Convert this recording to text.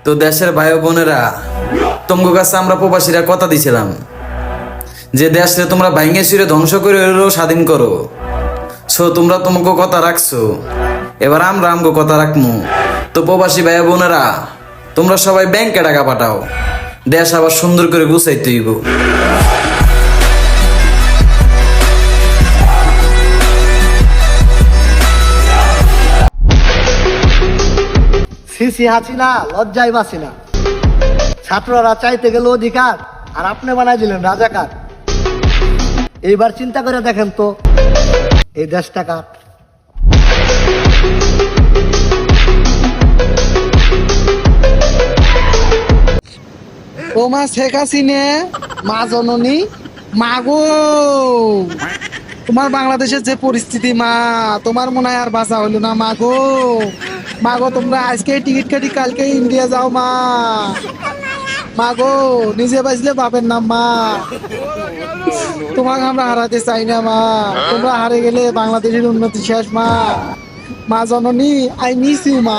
তো দেশের ভাই বোনেরা, তোমার কাছে আমরা প্রবাসীরা কথা দিছিলাম যে দেশে তোমরা ভাঙ্গে চুরে ধ্বংস করে হলেও স্বাধীন করো। সো তোমরা তোমাকে কথা রাখছো, এবার আমরা আমগো কথা রাখমু। তো প্রবাসী ভাই বোনেরা, তোমরা সবাই ব্যাংকে টাকা পাঠাও, দেশ আবার সুন্দর করে গুছাইতে হইব। সিসি হাসিনা লজ্জায় বাসিনা। ছাত্ররা চাইতে গেল অধিকার, আর আপনি বানাই দিলেন রাজাকার। এইবার চিন্তা করে দেখেন তো, এই দেশটা কার? ও মা শেখ হাসিনে, মা জননী, মা গো, তোমার বাংলাদেশের যে পরিস্থিতি মা, তোমার মনে হয় আর বাঁচা হইলো না মা গো। মা গো, তোমরা আজকে টিকিট কাটি কালকে ইন্ডিয়া যাও মা। মা গো, নিজে বাঁচলে বাপের নাম মা। তোমাকে আমরা হারাতে চাই না মা, তোমরা হারে গেলে বাংলাদেশের উন্নতি শেষ মা। মা জননী, আই মিস ইউ মা।